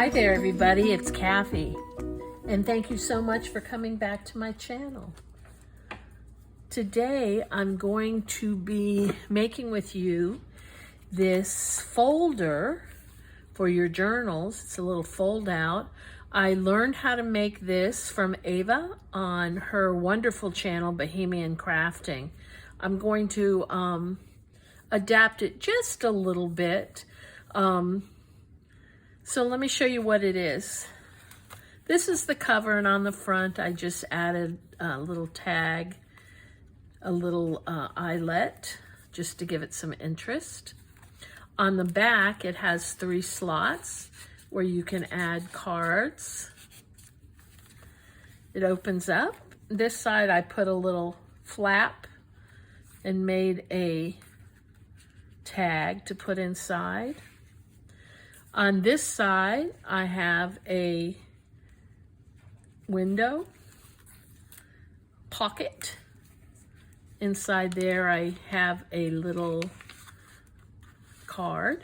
Hi there everybody, it's Kathy, and thank you so much for coming back to my channel. Today I'm going to be making with you this folder for your journals. It's a little fold out. I learned how to make this from Ava on her wonderful channel, Bohemian Crafting. I'm going to adapt it just a little bit. So let me show you what it is. This is the cover, and on the front I just added a little tag, a little eyelet, just to give it some interest. On the back it has 3 slots where you can add cards. It opens up. This side I put a little flap and made a tag to put inside. On this side, I have a window, pocket. Inside there, I have a little card.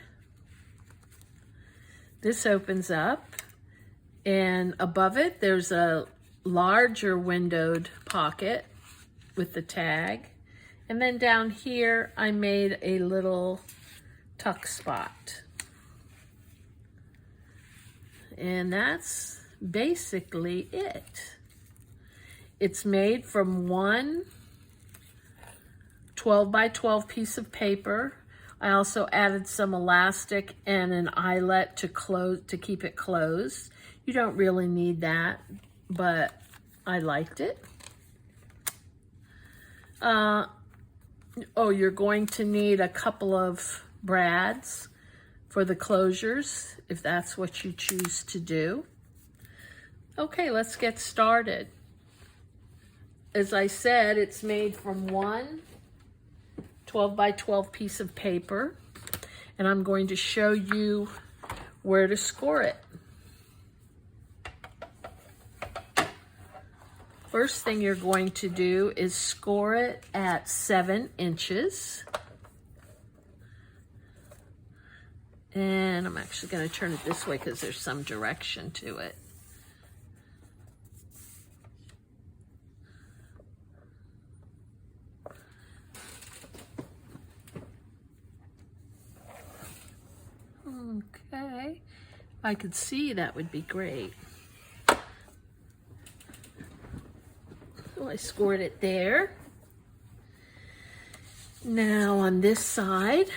This opens up, and above it, there's a larger windowed pocket with the tag. And then down here, I made a little tuck spot. And that's basically it. It's made from one 12 by 12 piece of paper. I also added some elastic and an eyelet to keep it closed. You don't really need that, but I liked it. You're going to need a couple of brads for the closures, if that's what you choose to do. Okay, let's get started. As I said, it's made from one 12 by 12 piece of paper, and I'm going to show you where to score it. First thing you're going to do is score it at 7 inches. And I'm actually going to turn it this way because there's some direction to it. Okay, if I could see, that would be great. So I scored it there. Now on this side,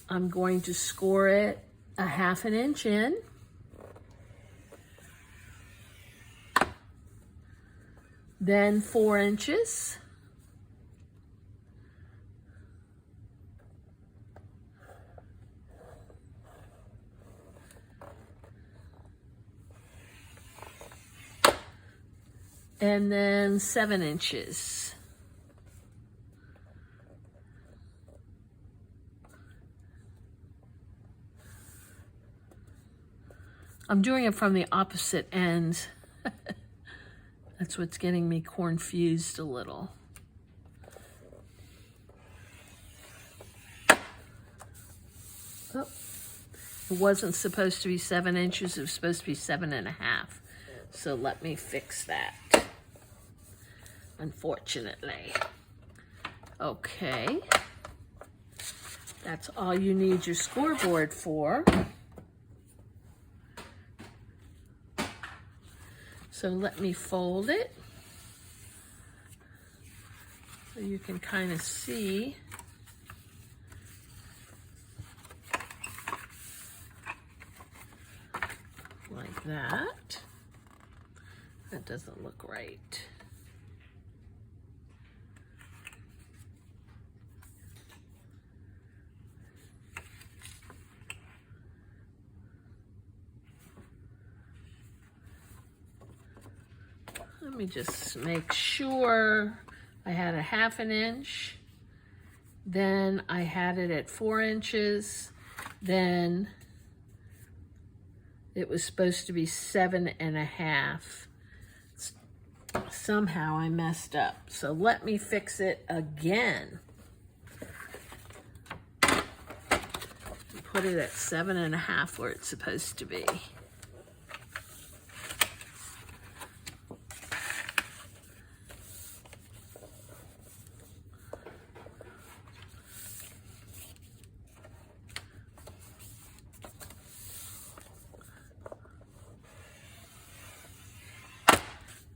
I'm going to score it a 1/2 inch in. Then 4 inches. And then 7 inches. I'm doing it from the opposite end. That's what's getting me confused a little. Oh, it wasn't supposed to be 7 inches, it was supposed to be 7.5. So let me fix that, unfortunately. Okay, that's all you need your scoreboard for. So let me fold it so you can kind of see. Like that. That doesn't look right. Let me just make sure I had a 1/2 inch. Then I had it at 4 inches. Then it was supposed to be 7.5. Somehow I messed up. So let me fix it again. put it at 7.5 where it's supposed to be.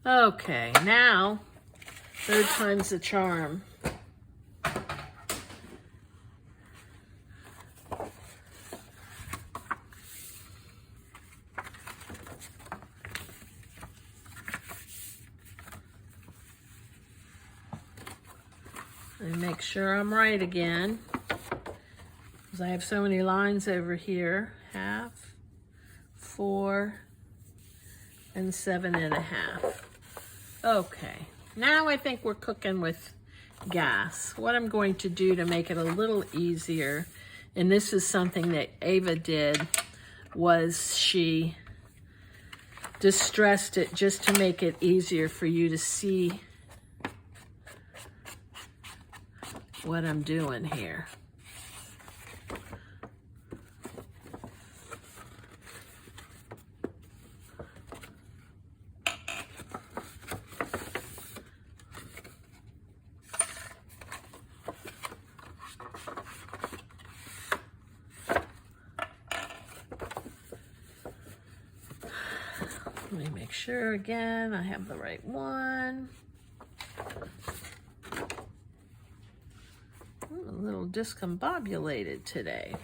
Okay, now, third time's the charm. Let me make sure I'm right again, because I have so many lines over here. 1/2, 4, and 7.5. Okay, now I think we're cooking with gas. What I'm going to do to make it a little easier, and this is something that Ava did, was she distressed it just to make it easier for you to see what I'm doing here. Let me make sure again I have the right one. I'm a little discombobulated today.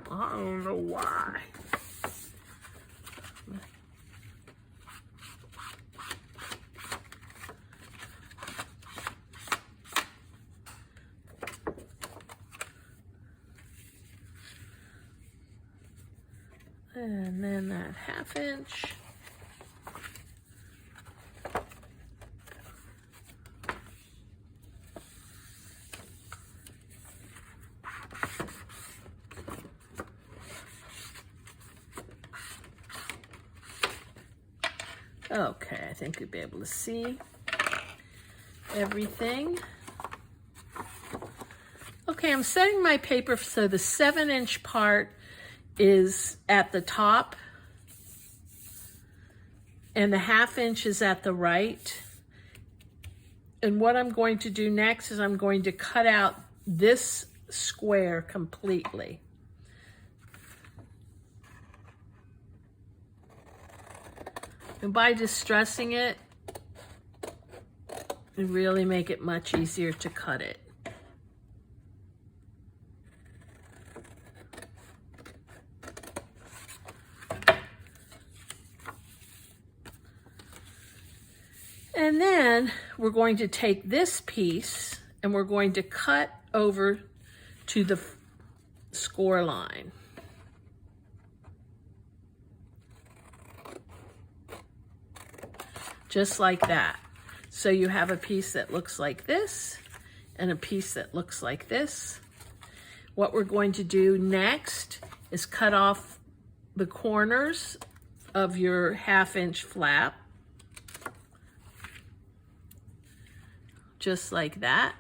I don't know why. And then that 1/2 inch. Okay, I think you'll be able to see everything. Okay, I'm setting my paper so the 7-inch part is at the top and the 1/2 inch is at the right. And what I'm going to do next is I'm going to cut out this square completely. And by distressing it, it really make it much easier to cut it. And then we're going to take this piece and we're going to cut over to the score line. Just like that. So you have a piece that looks like this and a piece that looks like this. What we're going to do next is cut off the corners of your 1/2 inch flap. Just like that.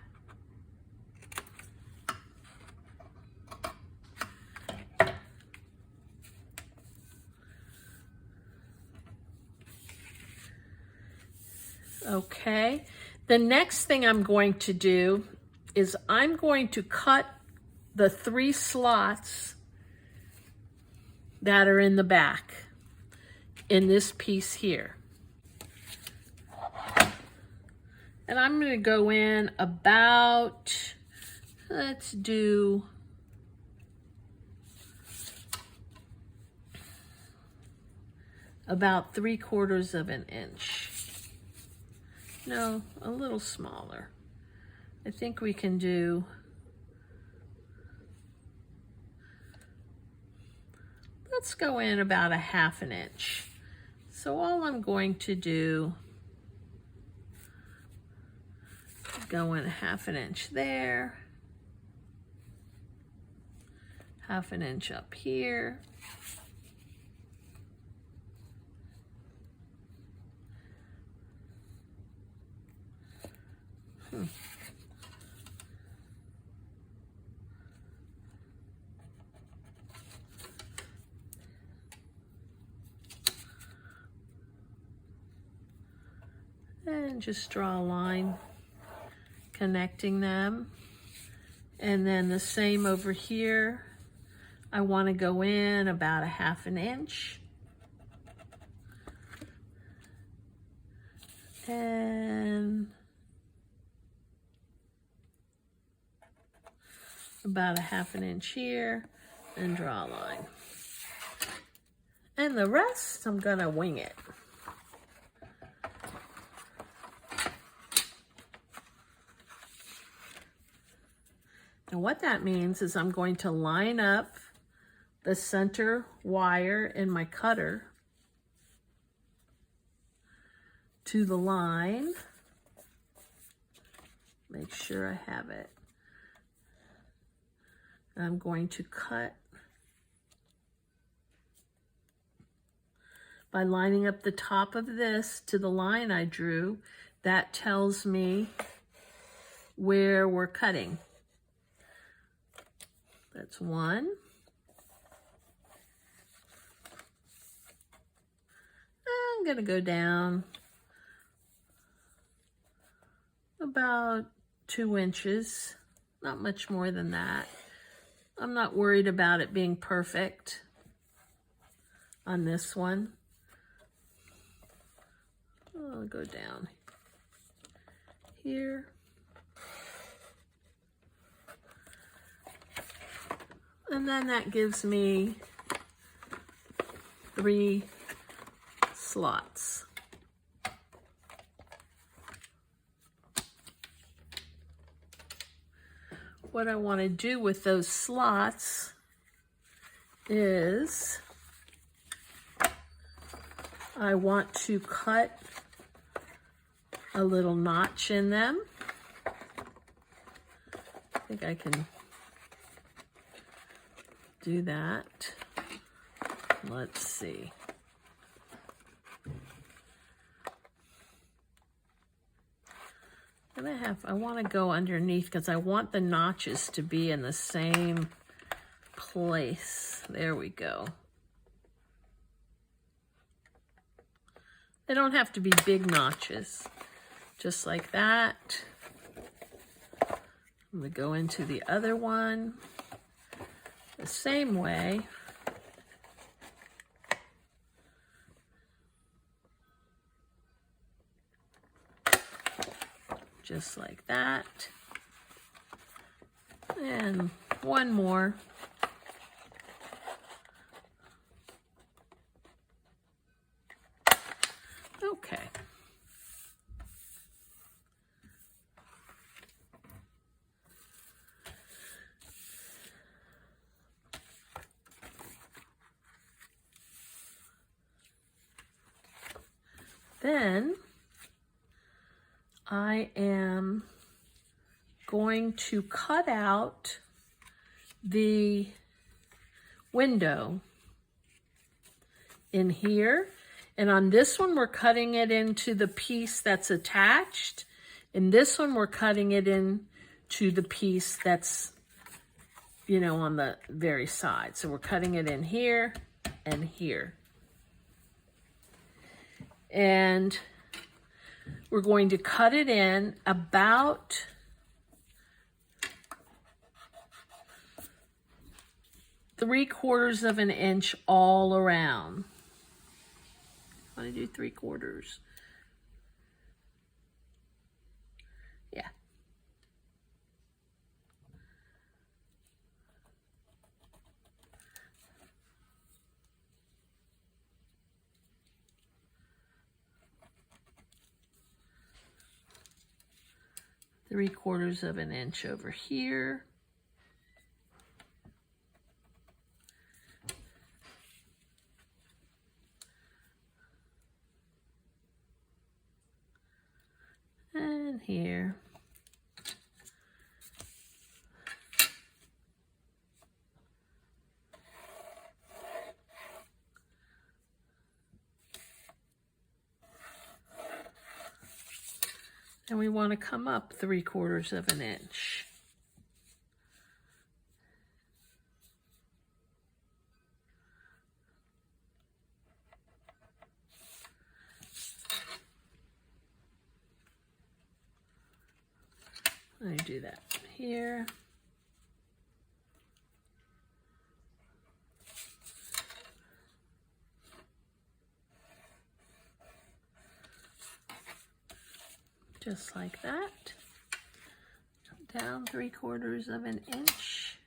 Okay, the next thing I'm going to do is I'm going to cut the 3 slots that are in the back in this piece here. And I'm going to go in about, let's do about 3/4 of an inch. No, a little smaller. I think we can do, let's go in about 1/2 an inch. So all I'm going to do, go in 1/2 an inch there, 1/2 an inch up here. And just draw a line connecting them. And then the same over here. I want to go in about 1/2 inch. And about 1/2 inch here, and draw a line. And the rest, I'm gonna wing it. And what that means is I'm going to line up the center wire in my cutter to the line. Make sure I have it. And I'm going to cut by lining up the top of this to the line I drew. That tells me where we're cutting. That's one. I'm gonna go down about 2 inches, not much more than that. I'm not worried about it being perfect on this one. I'll go down here. And then that gives me 3 slots. What I want to do with those slots is I want to cut a little notch in them. I think I can do that. Let's see. I want to go underneath because I want the notches to be in the same place. There we go. They don't have to be big notches. Just like that. I'm going to go into the other one the same way. Just like that. And one more. Okay. Then I am going to cut out the window in here. And on this one, we're cutting it into the piece that's attached. In this one, we're cutting it into the piece that's, you know, on the very side. So we're cutting it in here and here. And we're going to cut it in about 3/4 of an inch all around. I want to do 3/4. Yeah. Three-quarters of an inch over here. And here. And we want to come up 3/4 of an inch. Let me do that here. Just like that. Down 3/4 of an inch.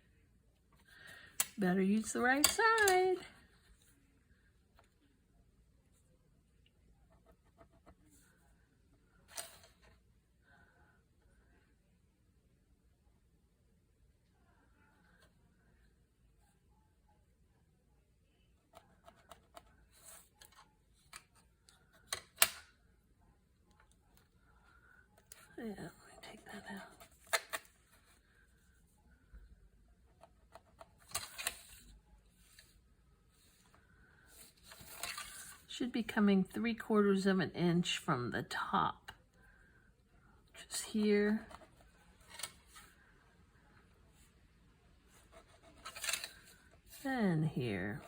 Better use the right side. Yeah, let me take that out. Should be coming 3/4 of an inch from the top. Just here. And here.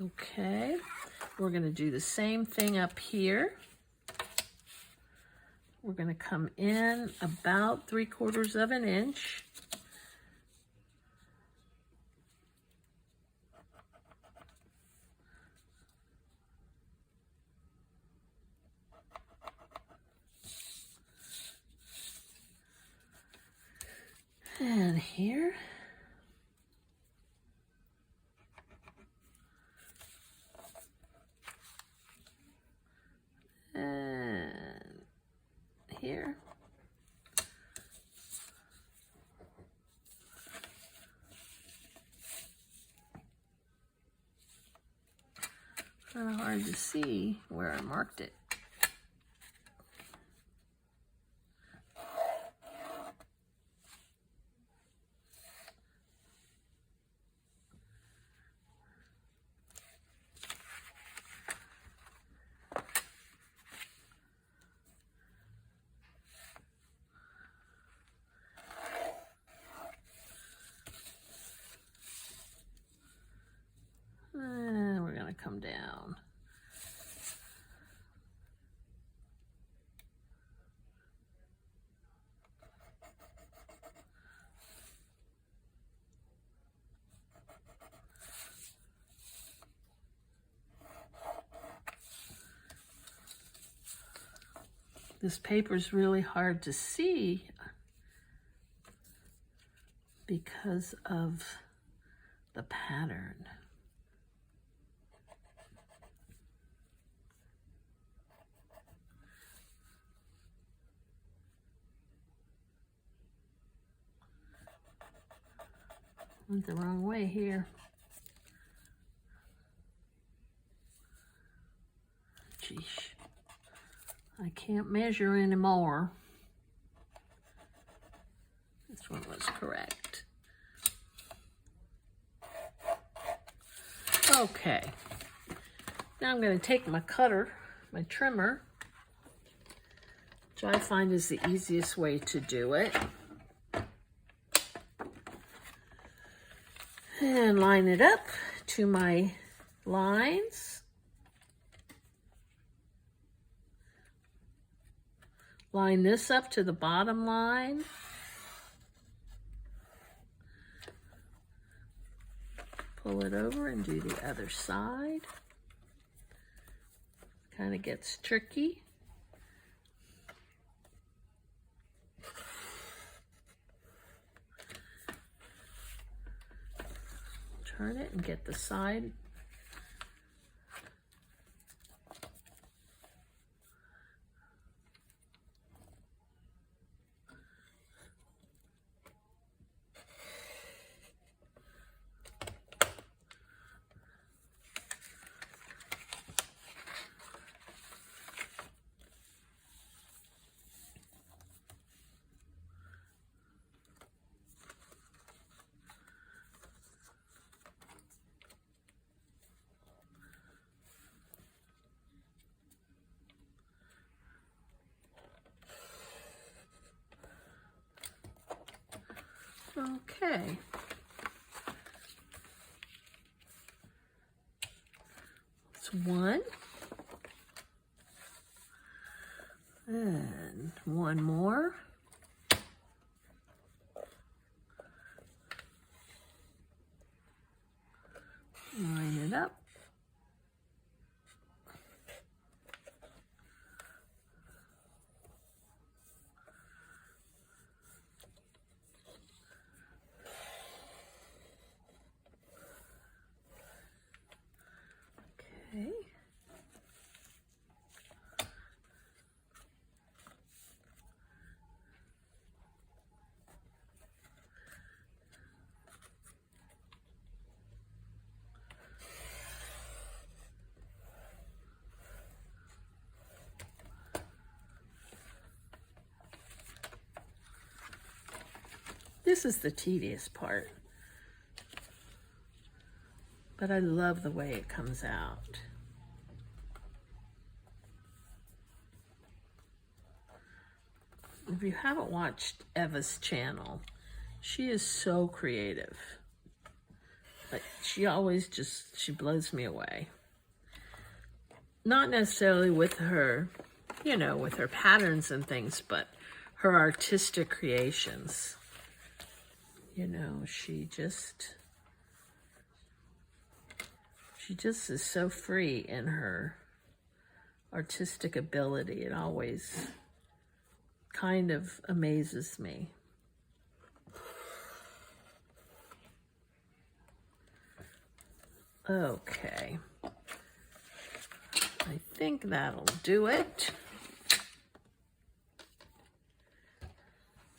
Okay, we're going to do the same thing up here. We're going to come in about 3/4 of an inch. And here. And here. Kind of hard to see where I marked it. And we're going to come down. This paper is really hard to see because of the pattern. Went the wrong way here. Geesh. I can't measure anymore. This one was correct. Okay. Now I'm going to take my cutter, my trimmer, which I find is the easiest way to do it, and line it up to my lines. Line this up to the bottom line. Pull it over and do the other side. Kind of gets tricky. Turn it and get the side. Okay. Let's There's one. And one more. Line it up. Okay. This is the tedious part, but I love the way it comes out. If you haven't watched Eva's channel, she is so creative. Like, she always she blows me away. Not necessarily with her, you know, with her patterns and things, but her artistic creations. You know, she just is so free in her artistic ability. It always kind of amazes me. Okay. I think that'll do it.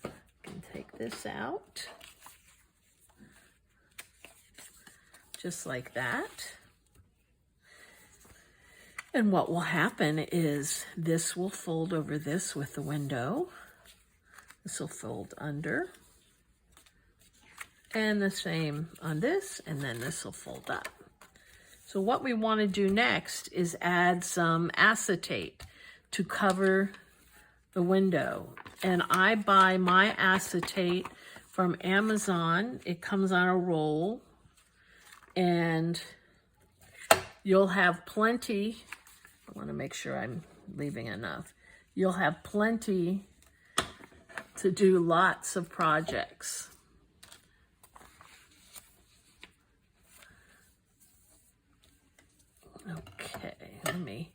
Can take this out. Just like that. And what will happen is this will fold over this with the window. This will fold under. And the same on this, and then this will fold up. So what we want to do next is add some acetate to cover the window. And I buy my acetate from Amazon. It comes on a roll. And you'll have plenty. I want to make sure I'm leaving enough. You'll have plenty to do lots of projects. Okay, let me.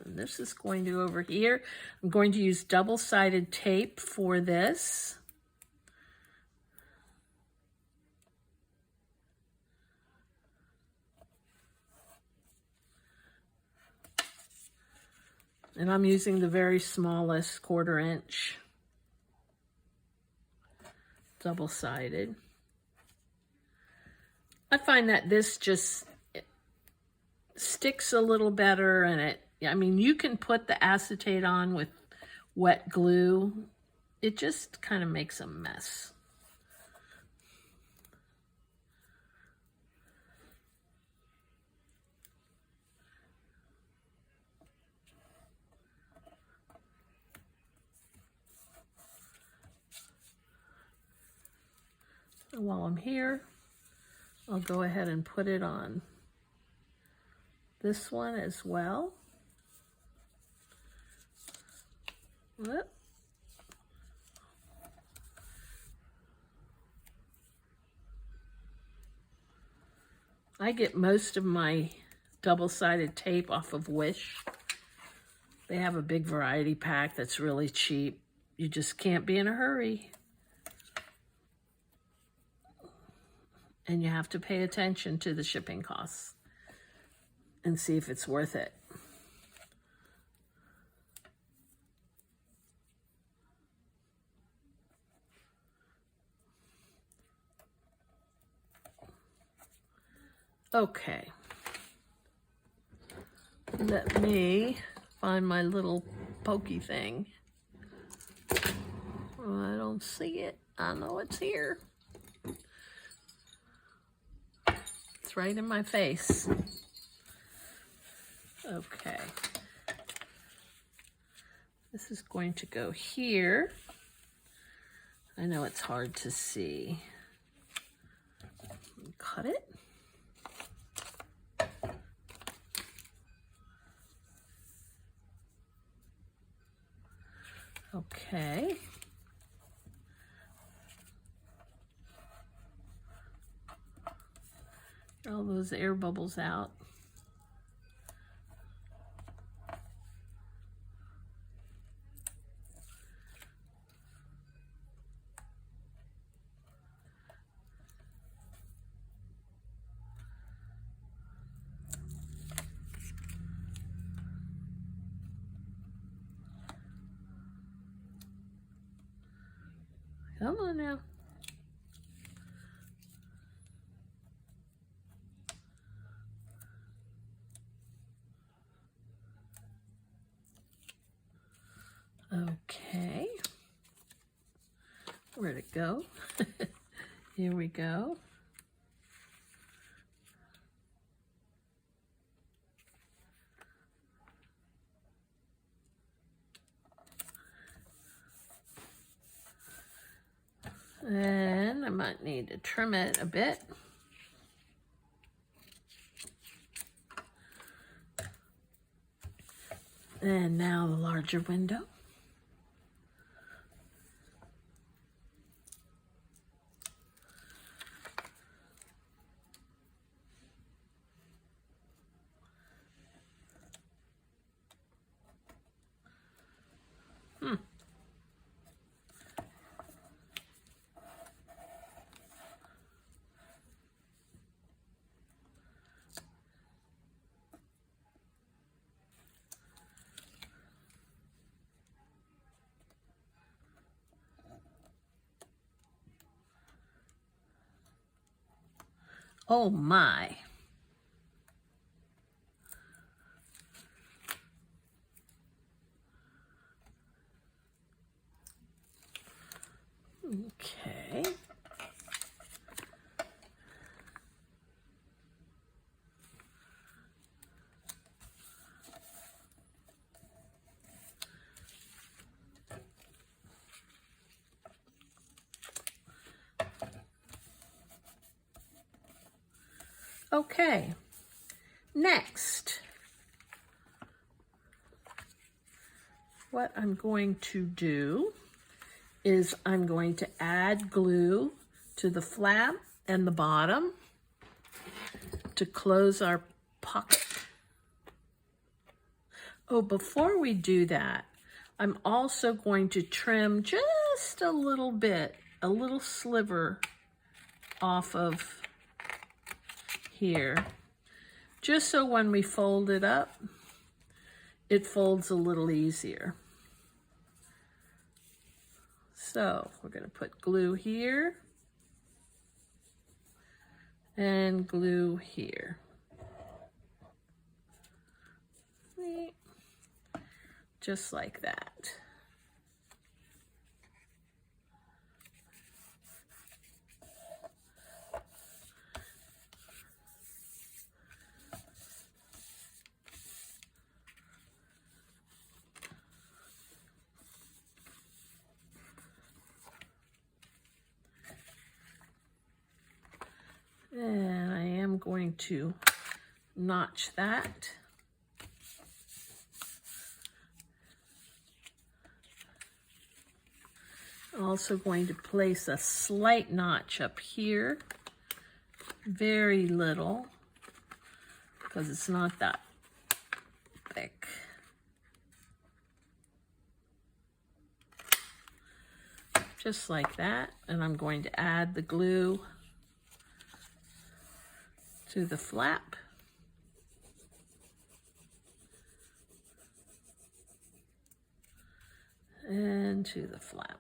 This is going to go over here. I'm going to use double-sided tape for this. And I'm using the very smallest 1/4 inch double-sided. I find that this just sticks a little better, and I mean, you can put the acetate on with wet glue. It just kind of makes a mess. And while I'm here, I'll go ahead and put it on this one as well. Whoop. I get most of my double-sided tape off of Wish. They have a big variety pack that's really cheap. You just can't be in a hurry. And you have to pay attention to the shipping costs and see if it's worth it. Okay, let me find my little pokey thing. Oh, I don't see it. I know it's here. It's right in my face. Okay, This is going to go here. I know it's hard to see. Cut it. Okay. Get all those air bubbles out. Come on now. Okay. Where'd it go? Here we go. And I might need to trim it a bit. And now the larger window. Oh my. Okay. Okay, next, what I'm going to do is I'm going to add glue to the flap and the bottom to close our pocket. Oh, before we do that, I'm also going to trim just a little bit, a little sliver off of here, just so when we fold it up, it folds a little easier. So we're going to put glue here and glue here. Just like that. And I am going to notch that. Also going to place a slight notch up here, very little, because it's not that thick. Just like that, and I'm going to add the glue to the flap. And to the flap.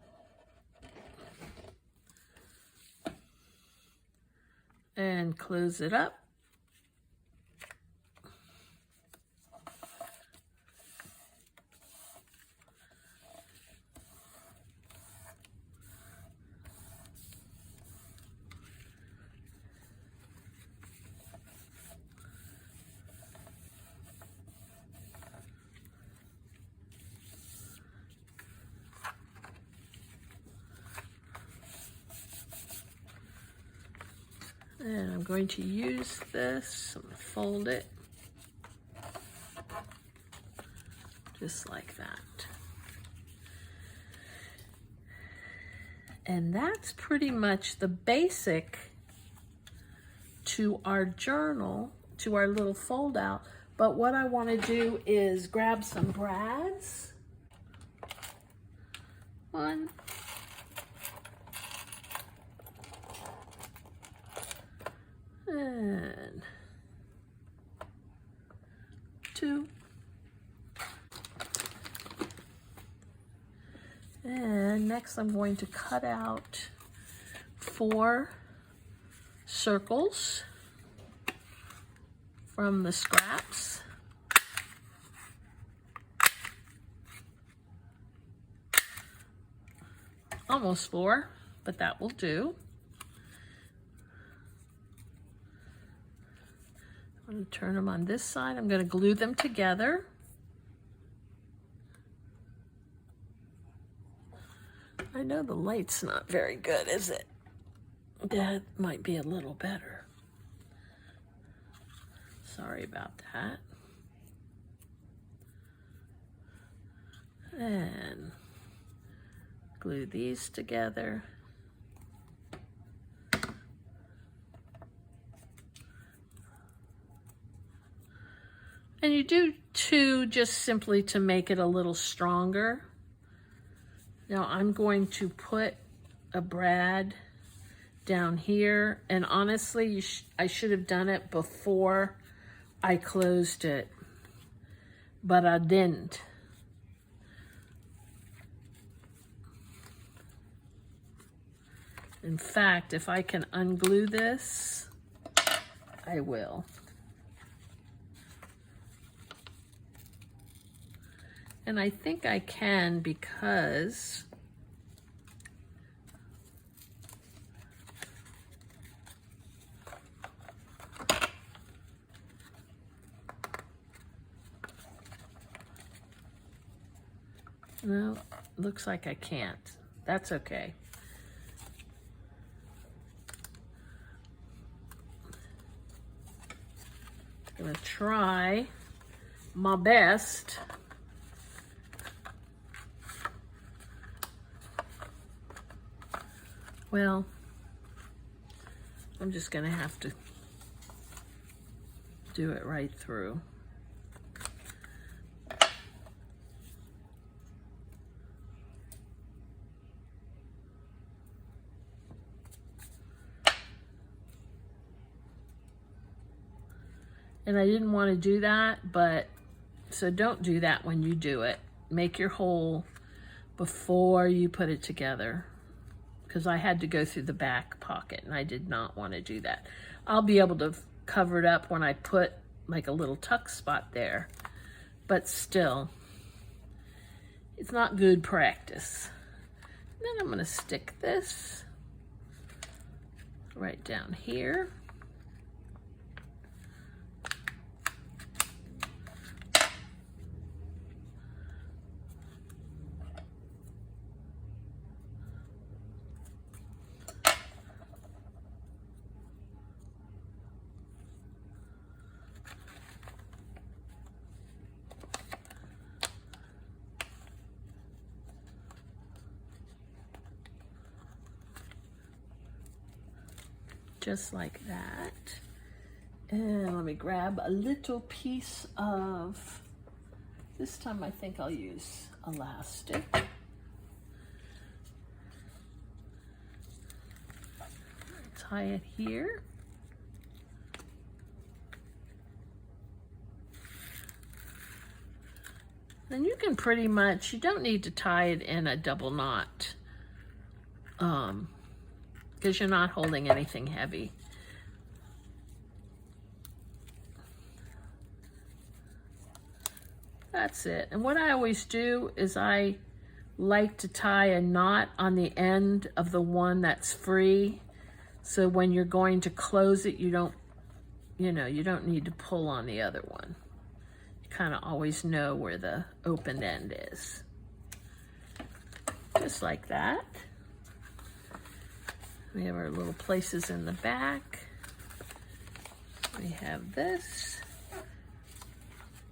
And close it up. And I'm going to use this, I'm going to fold it just like that. And that's pretty much the basic to our journal, to our little fold out. But what I want to do is grab some brads. One. And two. And next I'm going to cut out 4 circles from the scraps. Almost 4, but that will do. I'm going to turn them on this side. I'm going to glue them together. I know the light's not very good, is it? That might be a little better. Sorry about that. And glue these together. And you do two just simply to make it a little stronger. Now I'm going to put a brad down here, and honestly, I should have done it before I closed it, but I didn't. In fact, if I can unglue this, I will. And I think I can because no, looks like I can't. That's okay. I'm gonna try my best. Well, I'm just gonna have to do it right through. And I didn't want to do that, but so don't do that when you do it. Make your hole before you put it together, because I had to go through the back pocket and I did not want to do that. I'll be able to cover it up when I put like a little tuck spot there, but still, it's not good practice. And then I'm going to stick this right down here. Just like that. And let me grab a little piece of, this time I think I'll use elastic. Tie it here. Then you can pretty much, you don't need to tie it in a double knot. Because you're not holding anything heavy. That's it. And what I always do is I like to tie a knot on the end of the one that's free. So when you're going to close it, you don't need to pull on the other one. You kind of always know where the open end is. Just like that. We have our little places in the back. We have this.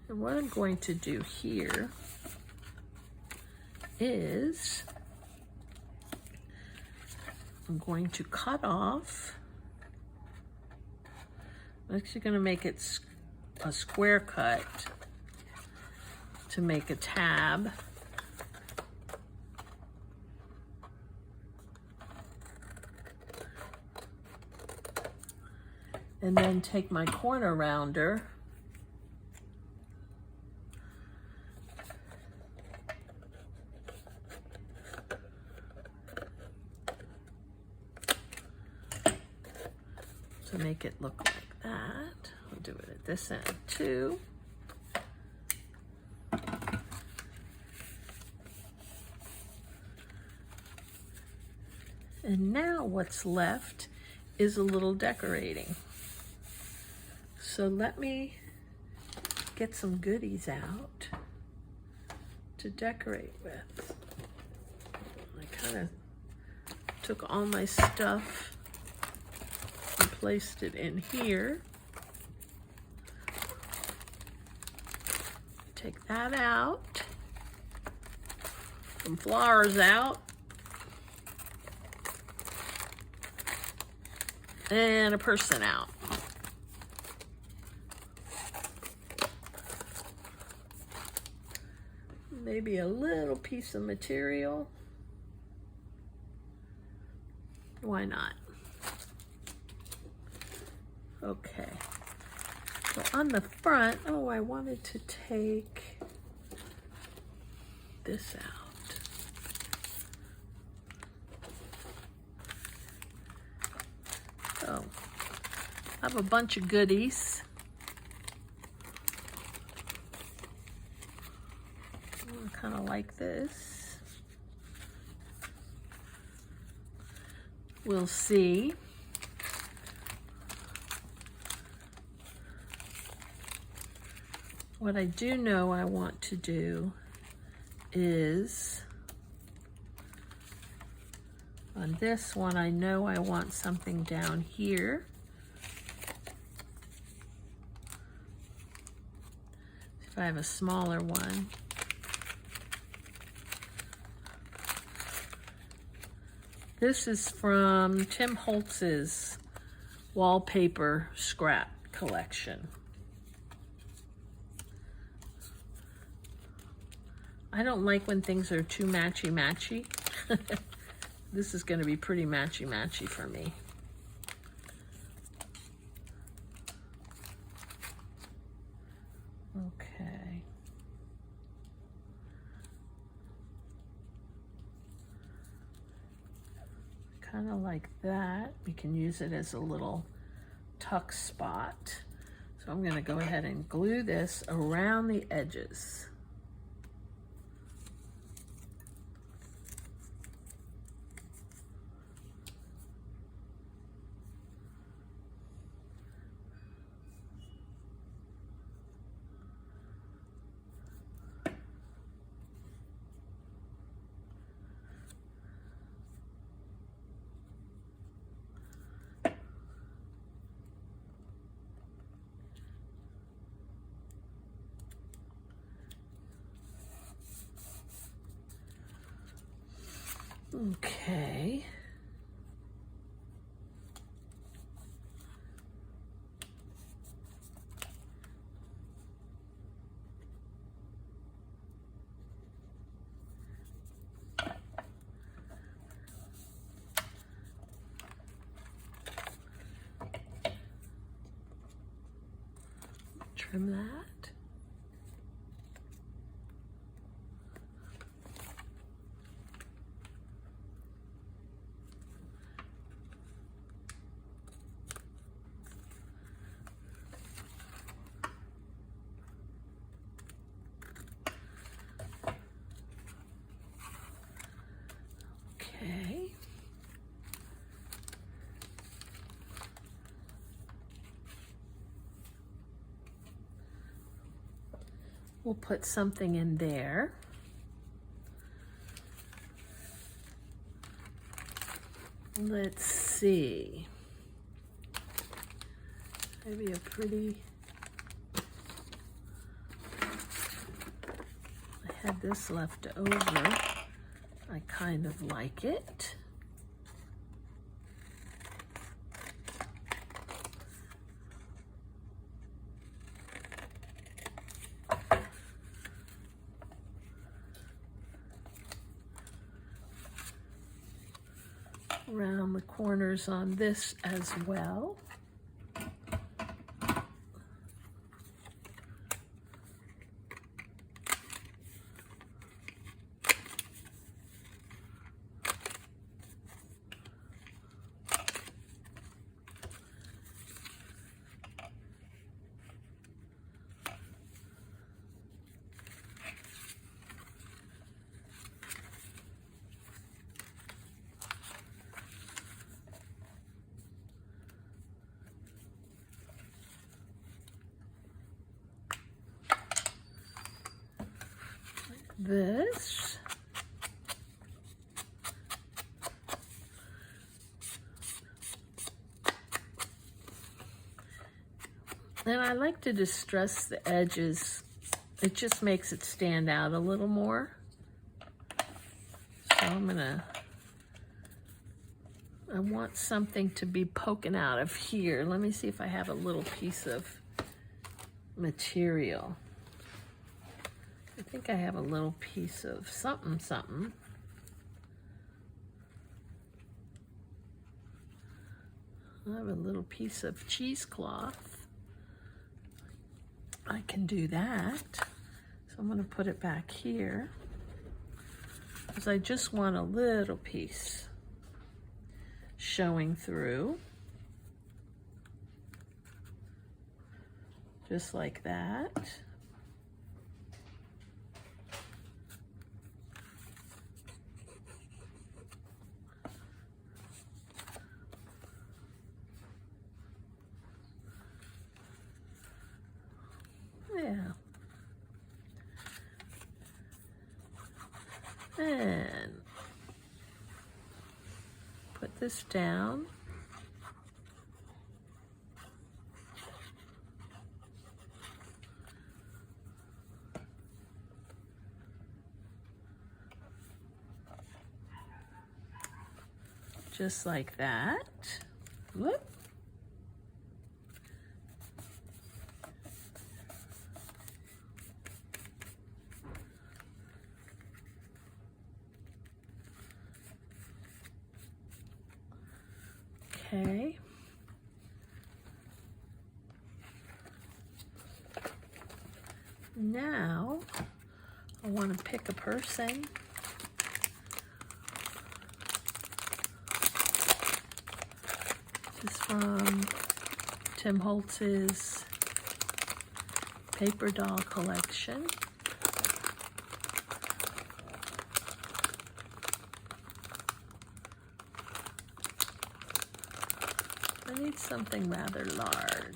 And what I'm going to do here is I'm going to cut off. I'm actually going to make it a square cut to make a tab. And then take my corner rounder to make it look like that. I'll do it at this end too. And now what's left is a little decorating. So let me get some goodies out to decorate with. I kind of took all my stuff and placed it in here. Take that out. Some flowers out. And a person out. Maybe a little piece of material. Why not? Okay. So on the front, oh, I wanted to take this out. So I have a bunch of goodies. Kind of like this. We'll see. What I do know I want to do is on this one, I know I want something down here. If I have a smaller one. This is from Tim Holtz's wallpaper scrap collection. I don't like when things are too matchy-matchy. This is going to be pretty matchy-matchy for me. Okay. Kind of like that. We can use it as a little tuck spot. So I'm going to go ahead and glue this around the edges. Okay. Trim that. Okay. We'll put something in there. Let's see. Maybe a pretty, I had this left over. I kind of like it. Around the corners on this as well. This. And I like to distress the edges. It just makes it stand out a little more. So I want something to be poking out of here. Let me see if I have a little piece of material. I think I have a little piece of something. I have a little piece of cheesecloth. I can do that. So I'm going to put it back here because I just want a little piece showing through. Just like that. Yeah. And put this down. Just like that. Whoop. Okay. Now I want to pick a person. This is from Tim Holtz's paper doll collection. I need something rather large.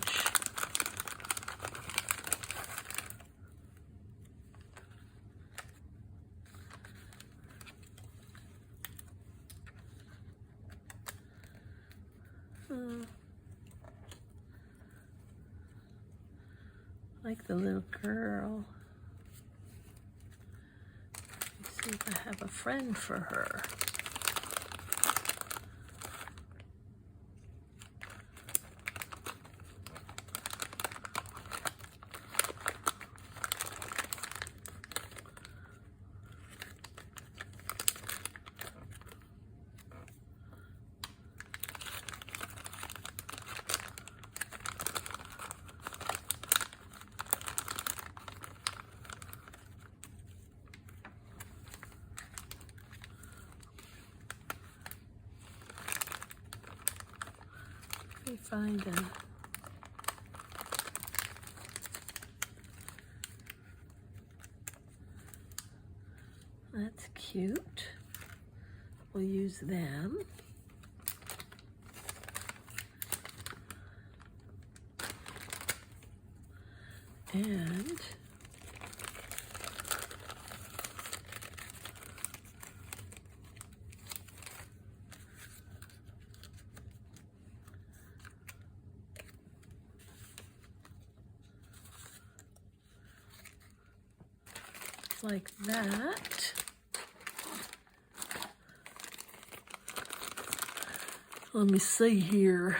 Like the little girl. Let's see if I have a friend for her. Let me find a that's cute. We'll use them. And like that. Let me see here.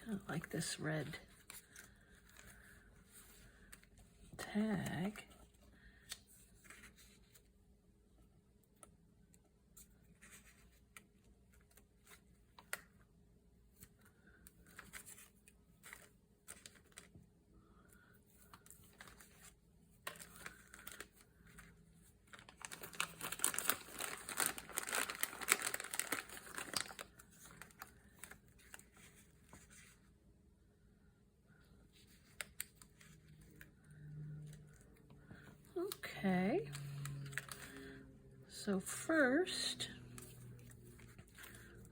I like this red tag. Okay, so first,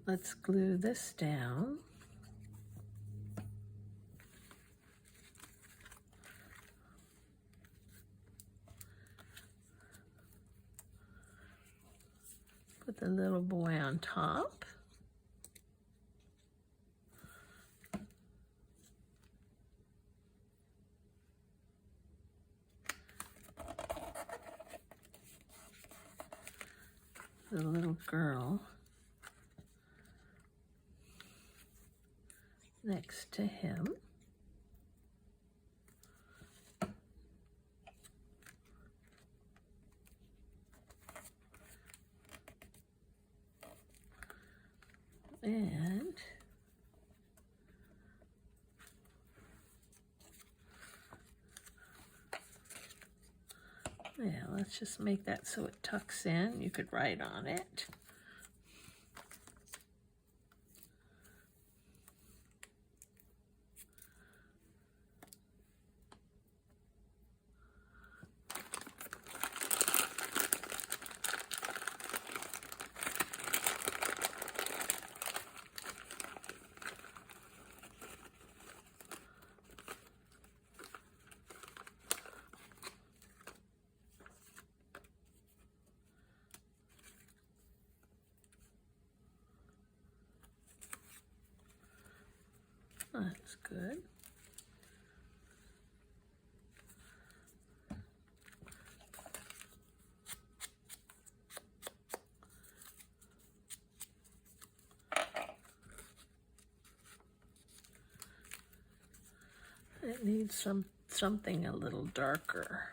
let's glue this down. Put the little boy on top. The little girl next to him. And yeah, let's just make that so it tucks in. You could write on it. That's good. It needs something a little darker.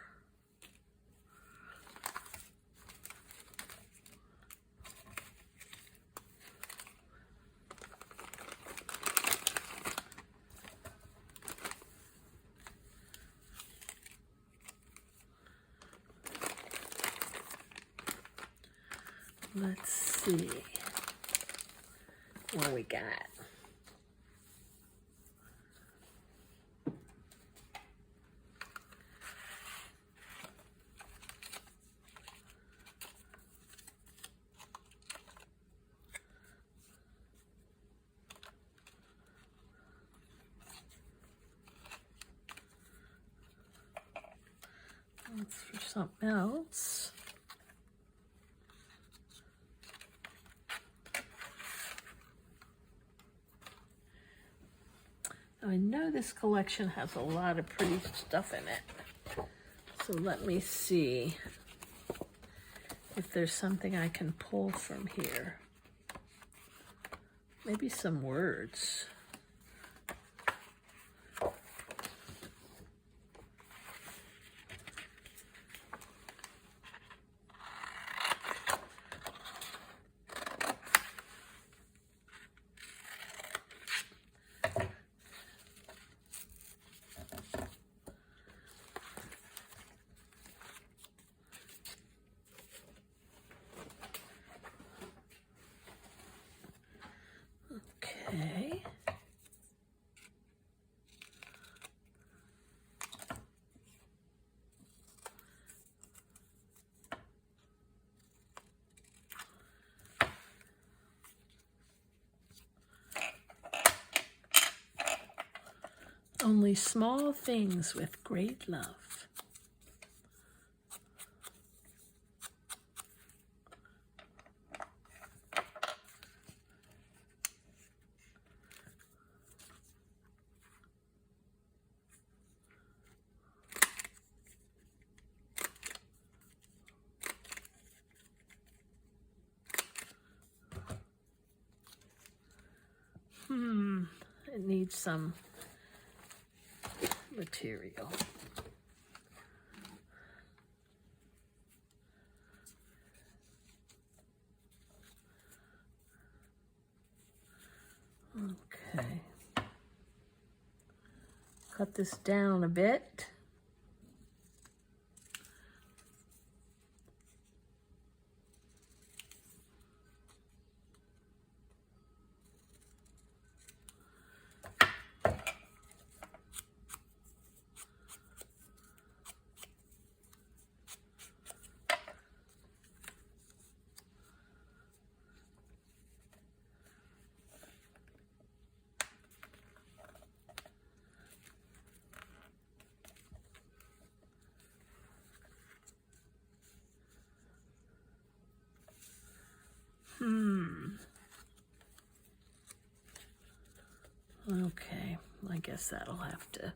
Let's see what we got. That's for something else. I know this collection has a lot of pretty stuff in it. So let me see if there's something I can pull from here. Maybe some words. Okay. Only small things with great love. It needs some material. Okay. Cut this down a bit. Okay, I guess that'll have to.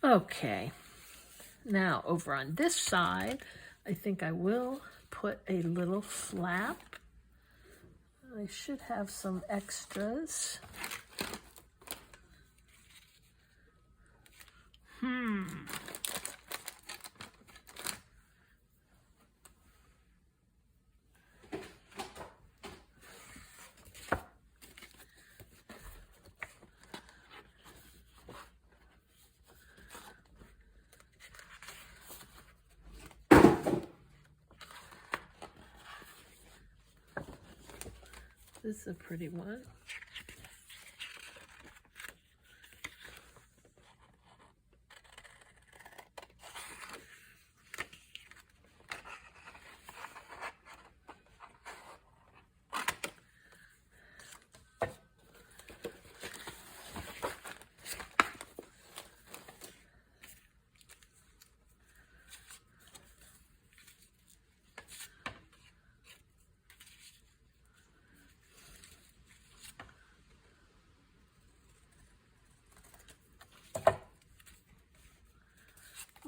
Okay, now over on this side, I think I will put a little flap. I should have some extras. This is a pretty one.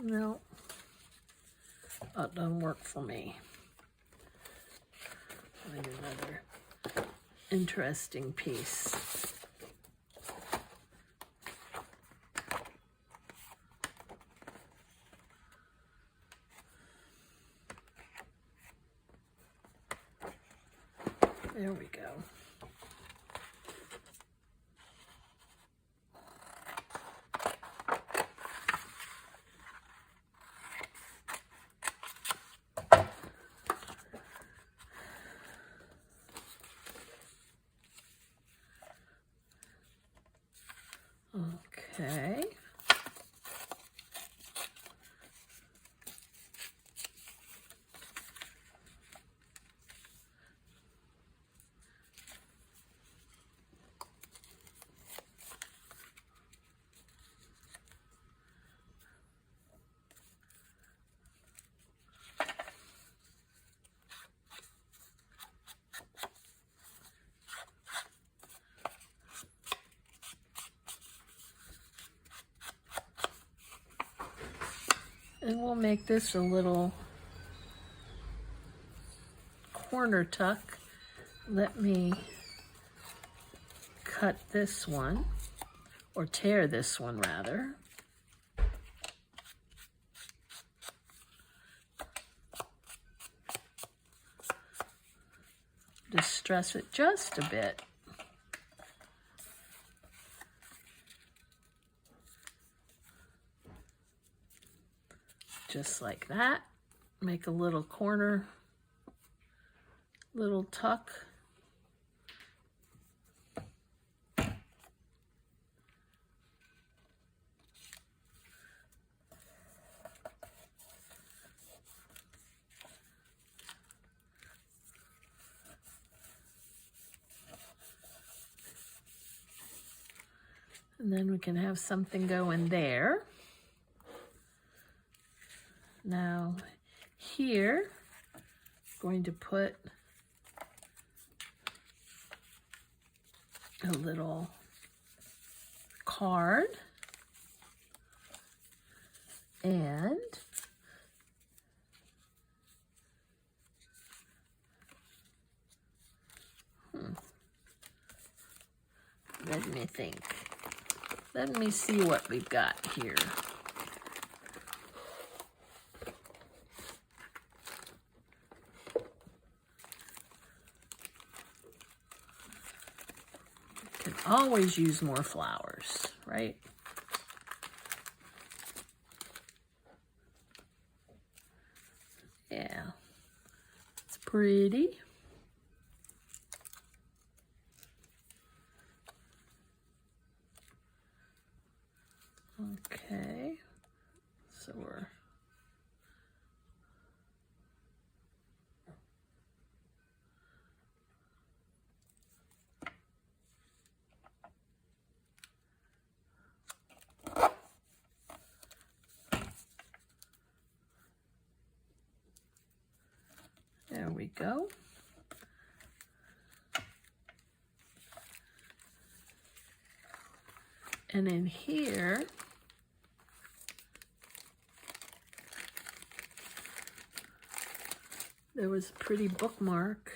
No, that doesn't work for me. Find another interesting piece. There we go. Okay. And we'll make this a little corner tuck. Let me cut this one, or tear this one rather. distress it just a bit. Just like that. Make a little corner, little tuck. And then we can have something go in there. Now here, I'm going to put a little card and let me think. Let me see what we've got here. Can always use more flowers, right? Yeah, it's pretty. Okay, so we're there we go. And in here, there was a pretty bookmark.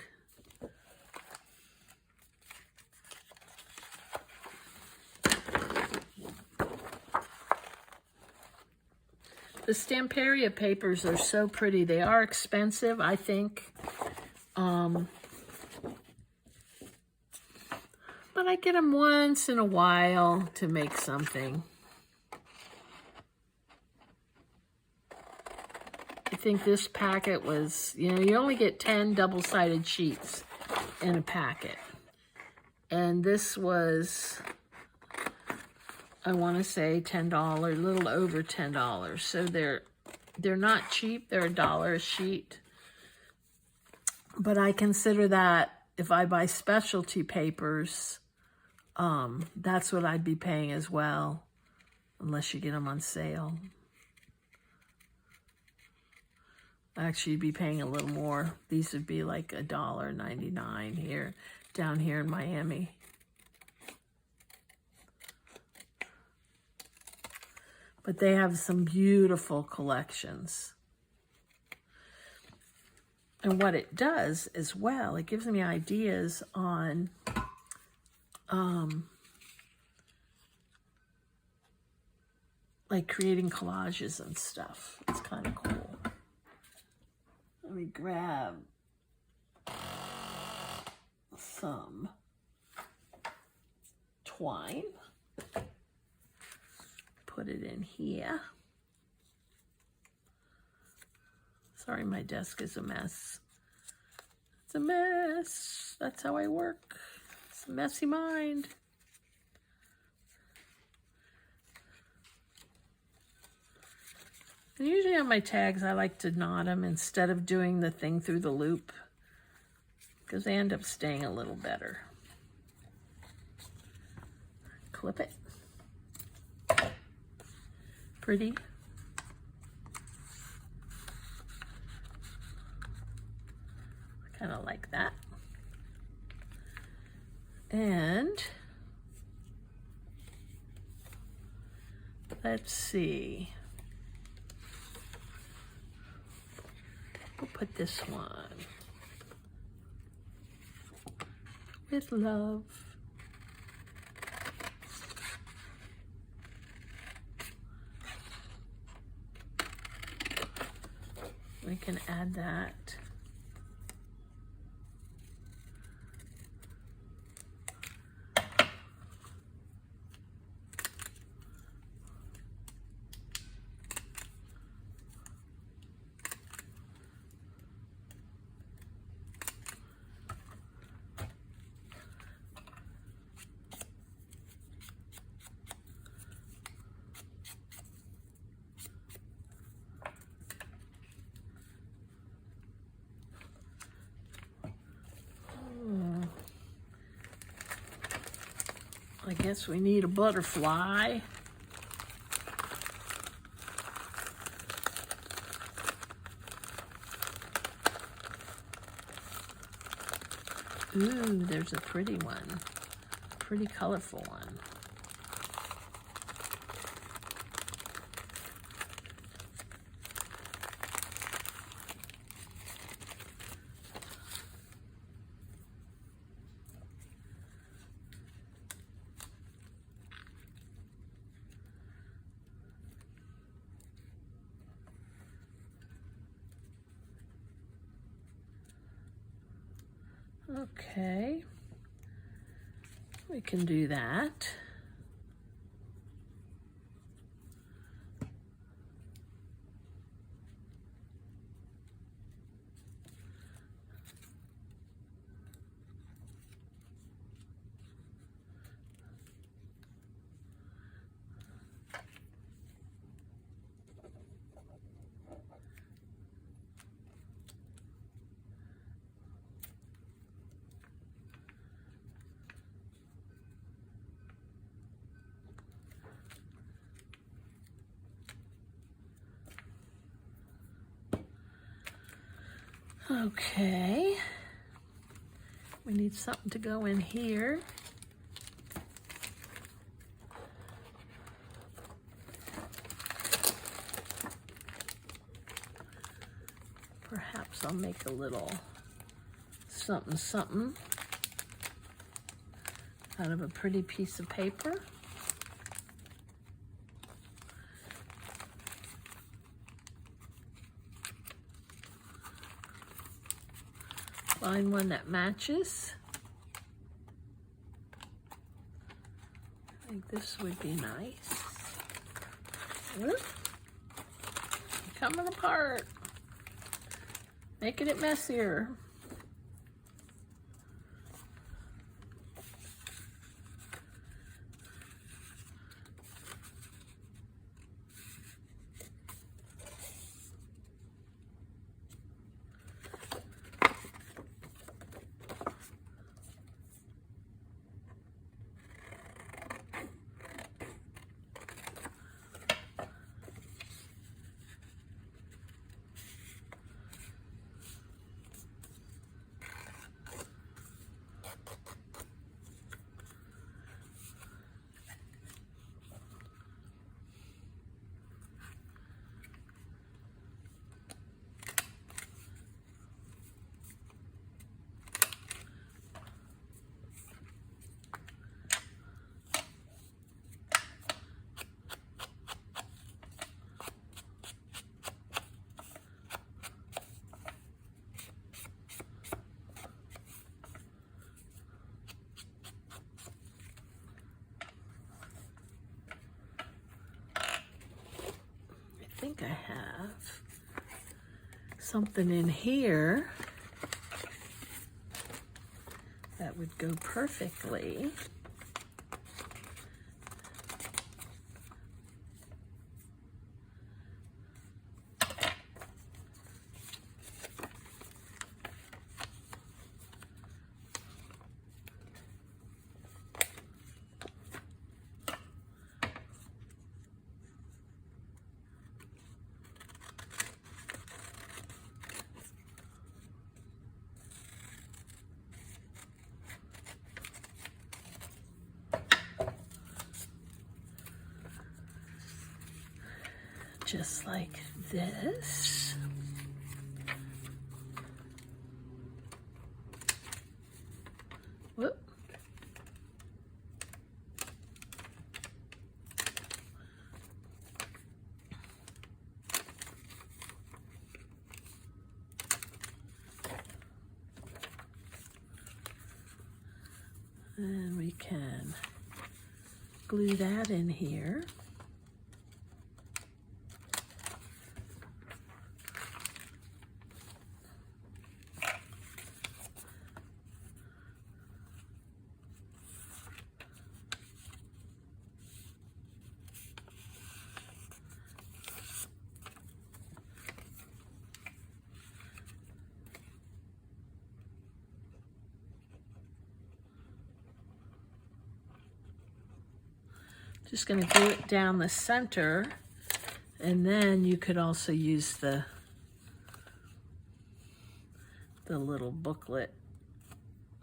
The Stamperia papers are so pretty. They are expensive, I think. But I get them once in a while to make something. I think this packet was, you know, you only get 10 double-sided sheets in a packet. And this was, I want to say $10, a little over $10. So they're not cheap. They're $1 a sheet. But I consider that if I buy specialty papers, that's what I'd be paying as well, unless you get them on sale. Actually, you'd be paying a little more. These would be like $1.99 here, down here in Miami. But they have some beautiful collections. And what it does as well, it gives me ideas on like creating collages and stuff. It's kind of cool. Let me grab some twine. Put it in here. Sorry, my desk is a mess. It's a mess. That's how I work. It's a messy mind. And usually on my tags, I like to knot them instead of doing the thing through the loop, because they end up staying a little better. Clip it. Pretty. I kind of like that. And let's see. We'll put this one with love. We can add that guess we need a butterfly. Ooh, there's a pretty one. Pretty colorful one. Okay, we can do that. Okay, we need something to go in here. Perhaps I'll make a little something out of a pretty piece of paper. Find one that matches. I think this would be nice. Whoop. Coming apart. Making it messier. I think I have something in here that would go perfectly. Just like this. Whoop. And we can glue that in here. Just going to glue it down the center, and then you could also use the little booklet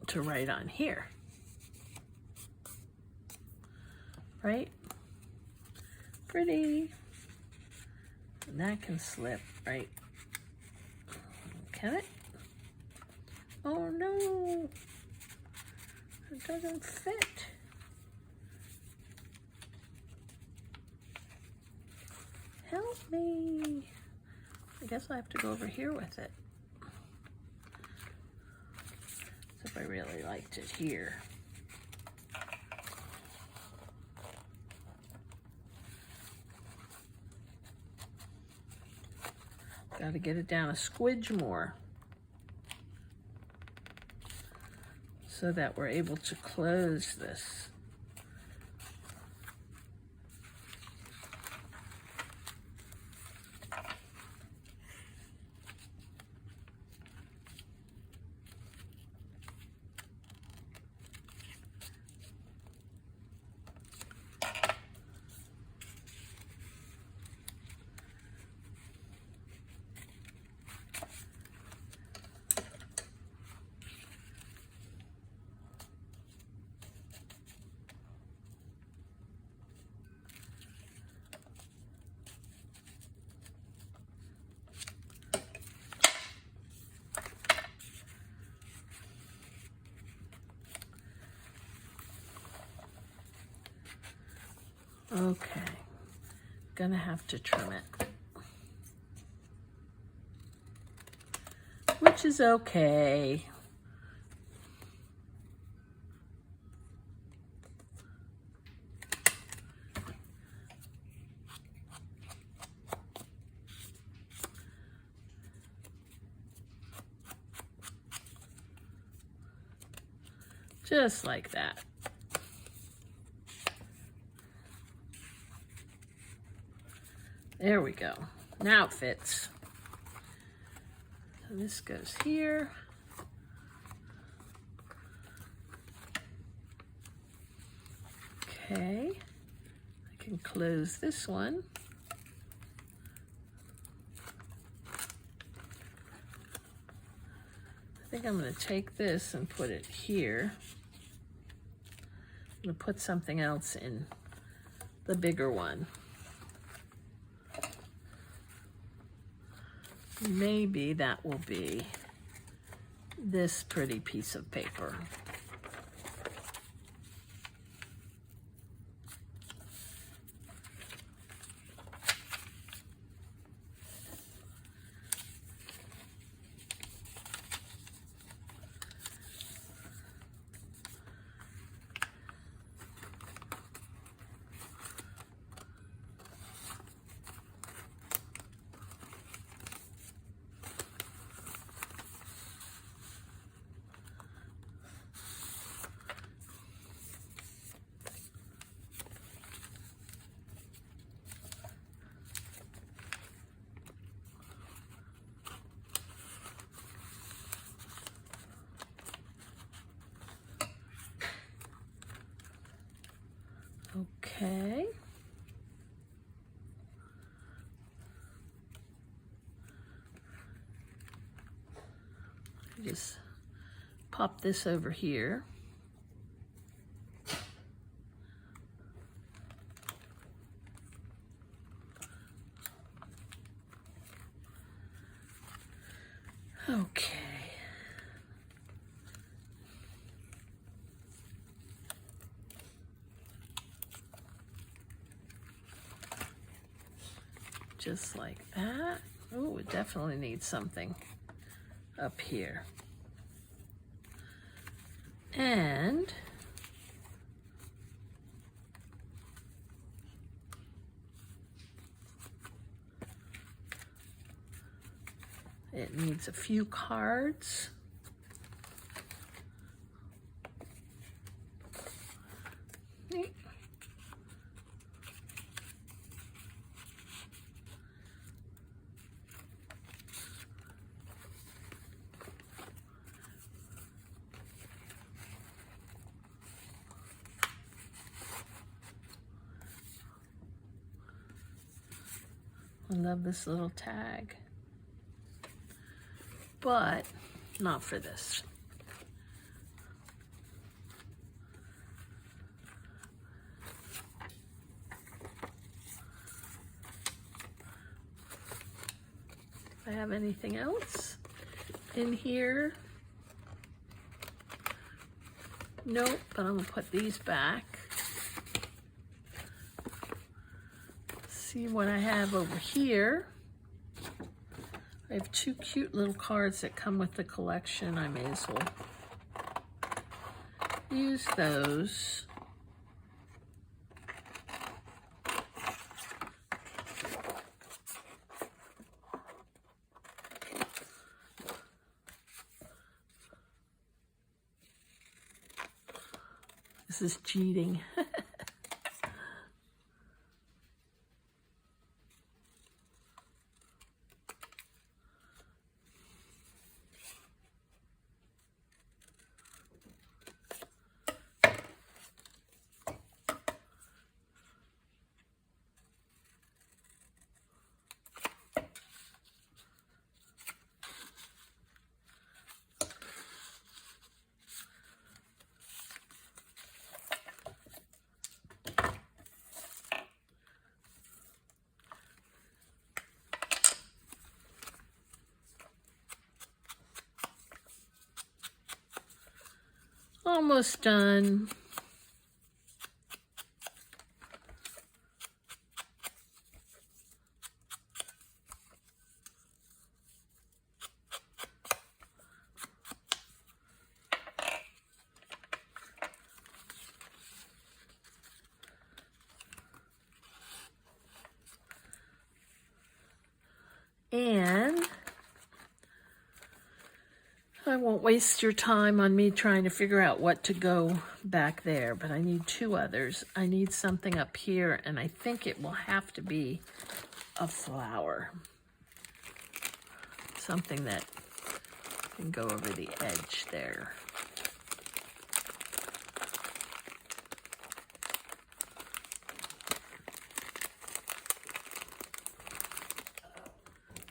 to write on here. Right? Pretty. And that can slip, right? Can it? Oh no! It doesn't fit. Help me. I guess I have to go over here with it. As if I really liked it here. Got to get it down a squidge more so that we're able to close this. Okay, gonna have to trim it, which is okay. Just like that. There we go. Now it fits. So this goes here. Okay. I can close this one. I think I'm going to take this and put it here. I'm going to put something else in the bigger one. Maybe that will be this pretty piece of paper. Okay. Just pop this over here. Okay. Just like that. Oh, it definitely needs something up here. And it needs a few cards. I love this little tag, but not for this. If I have anything else in here, nope, but I'm gonna put these back. See what I have over here. I have two cute little cards that come with the collection. I may as well use those. This is cheating. Almost done. And I won't waste your time on me trying to figure out what to go back there, but I need two others. I need something up here, and I think it will have to be a flower. Something that can go over the edge there.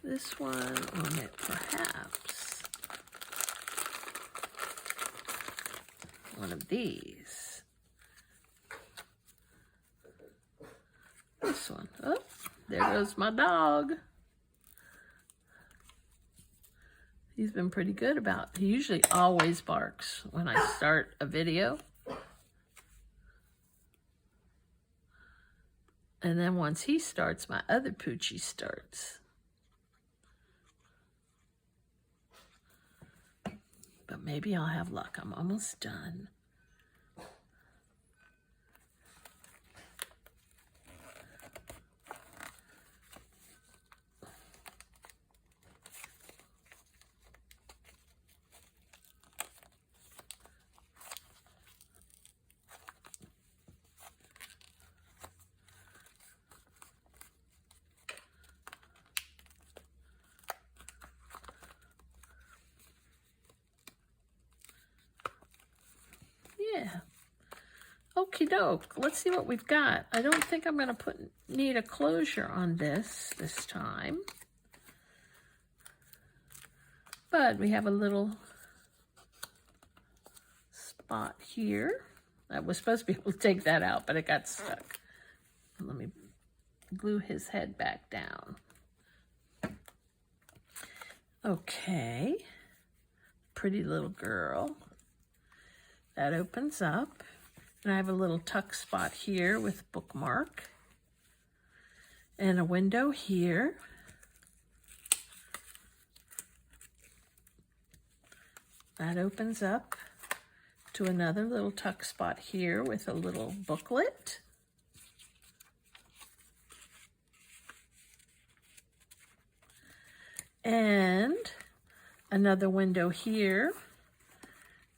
This one on it, perhaps. One of these. This one. Oh, there goes my dog. He's been pretty good about it. He usually always barks when I start a video. And then once he starts, my other Poochie starts. But maybe I'll have luck. I'm almost done. Yeah. Okie doke. Let's see what we've got. I don't think I'm going to need a closure on this time. But we have a little spot here. I was supposed to be able to take that out, but it got stuck. Let me glue his head back down. Okay. Pretty little girl. That opens up, and I have a little tuck spot here with bookmark, and a window here. That opens up to another little tuck spot here with a little booklet. And another window here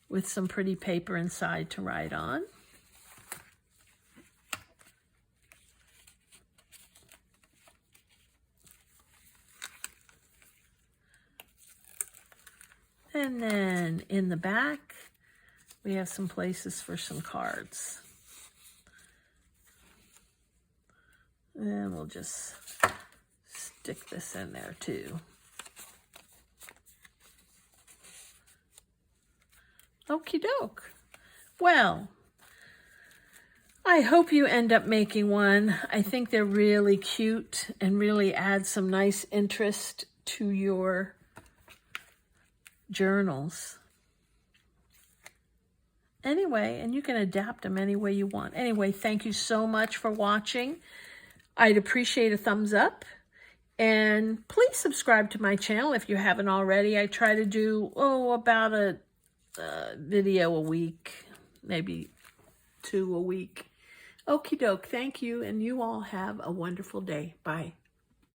with some pretty paper inside to write on. And then in the back, we have some places for some cards. And we'll just stick this in there too. Okie doke. Well, I hope you end up making one. I think they're really cute and really add some nice interest to your journals. Anyway, and you can adapt them any way you want. Anyway, thank you so much for watching. I'd appreciate a thumbs up. And please subscribe to my channel if you haven't already. I try to do, about a video a week, maybe 2 a week. Okie doke, thank you, and you all have a wonderful day. Bye.